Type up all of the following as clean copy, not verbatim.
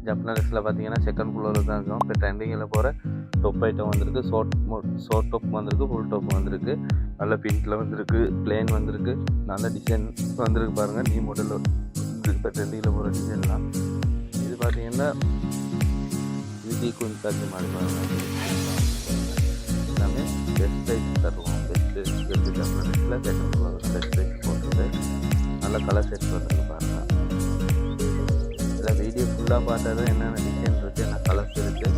ஜப்னரிஸில் பார்த்தீங்கன்னா செகண்ட் ஃப்ளோரில் தான் இருக்கும். இப்போ ட்ரெண்டிங்கில் போகிற டொப் ஐட்டம் வந்திருக்கு. ஷோர்ட் டொப் வந்திருக்கு, ஃபுல் டொப் வந்திருக்கு, நல்ல பிங்க்கில் வந்திருக்கு, பிளேன் வந்திருக்கு, நல்ல டிசைன் வந்திருக்கு பாருங்கள். நியூ மாடல் வந்துருக்கு இப்போ ட்ரெண்டிங்கில் போகிற டிசைன்லாம். இது பார்த்தீங்கன்னா இது கொஞ்சம் மாதிரி பாருங்கள். எல்லாமே பெஸ்ட் ப்ரைஸ் தருவோம். பெஸ்ட்டு ஜப்னரிஸில் செகண்ட் ஃப்ளோர் பெஸ்ட் ப்ரைஸ் போட்டுருக்கு. நல்ல கலர் செட் வந்துருக்கு பாருங்கள். இதில் வீடியோ ஃபுல்லாக பார்த்தா தான் என்னென்ன டிசைன் இருக்குது, என்ன கலர்ஸ் இருக்குது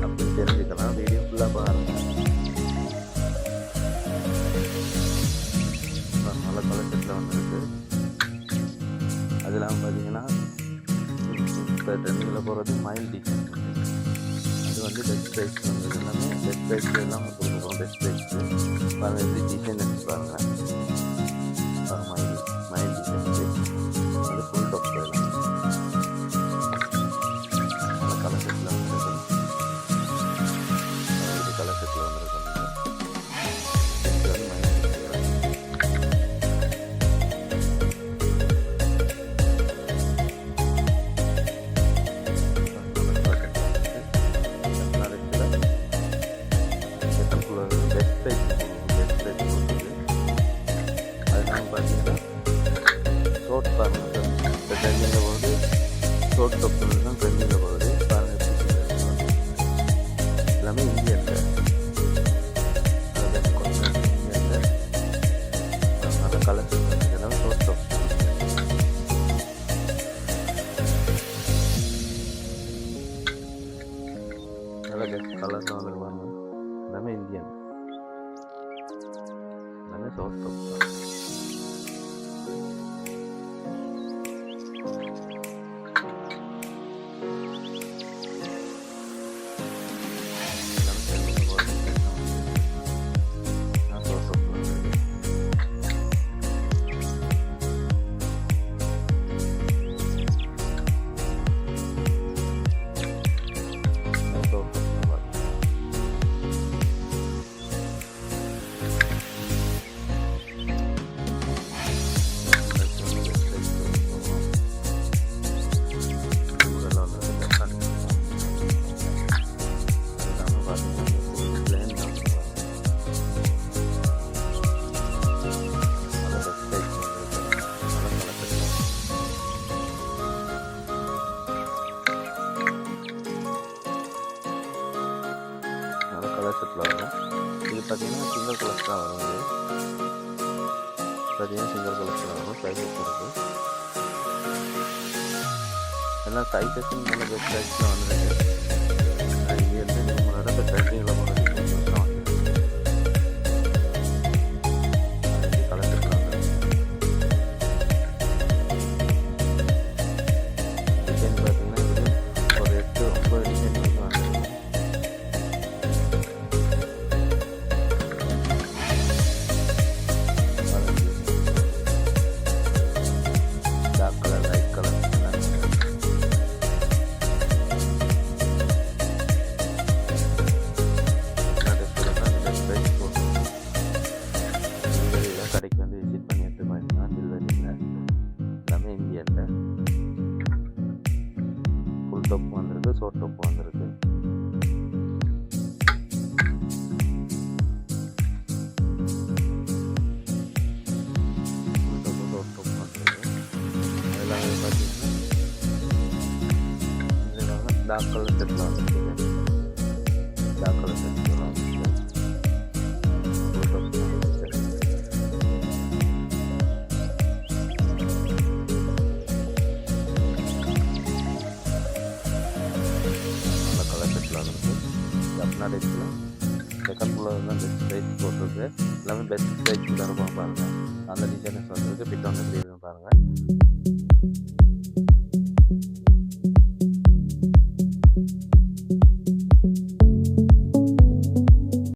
அப்படின்னு தெரிஞ்சுக்கலாம். வீடியோ ஃபுல்லாக பாருங்கள். நல்ல கலர் செட்டில் வந்துருக்கு. அது இல்லாமல் பார்த்தீங்கன்னா இப்போ ட்ரெண்டிங்கில் போகிறது மைல் டிசைன். அது வந்து பெஸ்ட் ப்ரைஸ் வந்தது. எல்லாமே பெஸ்ட் ப்ரைஸ் எல்லாம் கொடுக்குறோம். பெஸ்ட் ப்ரைஸ்க்கு பாருங்கள். எப்படி டிசைன் எடுத்து பாருங்கள். மைல் டிசைன் அது ஃபுல் டாப் எல்லாம் நல்ல கலர் செட்டில் வந்துருக்கு. இது கலர் செட்டில் வந்துருக்கு. ஷோர்ட் பாருங்கள் சார். இப்போ ட்ரெண்டிங்கில் போகிறது ஷோர்ட் டாப் தான் ட்ரெண்டிங்கில் போகிறது பாருங்கள். எல்லாமே இந்தியனில் இந்தியனில் நல்ல கலர் எல்லாமே ஷோர்ட் டாப். நல்ல பெஸ்ட் கலர் தான் வந்துருவாங்க. எல்லாமே இந்தியன், எல்லாமே ஷோர்ட் டாப் தான். கலர் செட்டில் வரும். இது பார்த்தீங்கன்னா சிங்கிள் கலர்ஸ் தான் வரும். இது பார்த்தீங்கன்னா சிங்கிள் கலர்ஸ் தான் வரும். சைஸஸ் இருக்குது. எல்லாம் சைஸஸும் நல்ல பெஸ்ட் சைஸில் வந்துருக்கு. இங்கே வந்து நம்மளோட இப்போ ட்ரெண்டிங்கில் போகிற டிசைன்ஸ் தான் வந்துருக்கு. கலர் செட்டில் வந்துருக்கு. டிசைன் பார்த்தீங்கன்னா இது ஒரு 8-9 டிசைன் வந்து வந்துருக்கு. கடைக்கு வந்து விசிட் பண்ணி எடுத்து பார்த்தீங்கன்னா சில்வரியில் எல்லாமே இந்தியனில் ஃபுல் டாப் வந்திருக்கு, ஷோர்ட் டாப் வந்திருக்கு. ஃபுல் டாப் ஷோர்ட் டாப் வந்திருக்கு. எல்லாமே பார்த்தீங்கன்னா இதெல்லாம் டார்க் கலர் செட்டில் வந்துருக்கு. டார்க் கலர் செட்டில் வந்துருக்கு. ஃபுல் டாப் ஜப்னரிஸில் செகண்ட் ஃப்ளோர் தான் பெஸ்ட் ப்ரைஸ் போட்டிருக்கு. எல்லாமே பெஸ்ட் ப்ரைஸ் தருவோம் பாருங்கள். நல்ல டிசைன்ஸ் வந்துருக்கு. பிட் வந்து எப்படி இருக்குன்னு பாருங்கள்.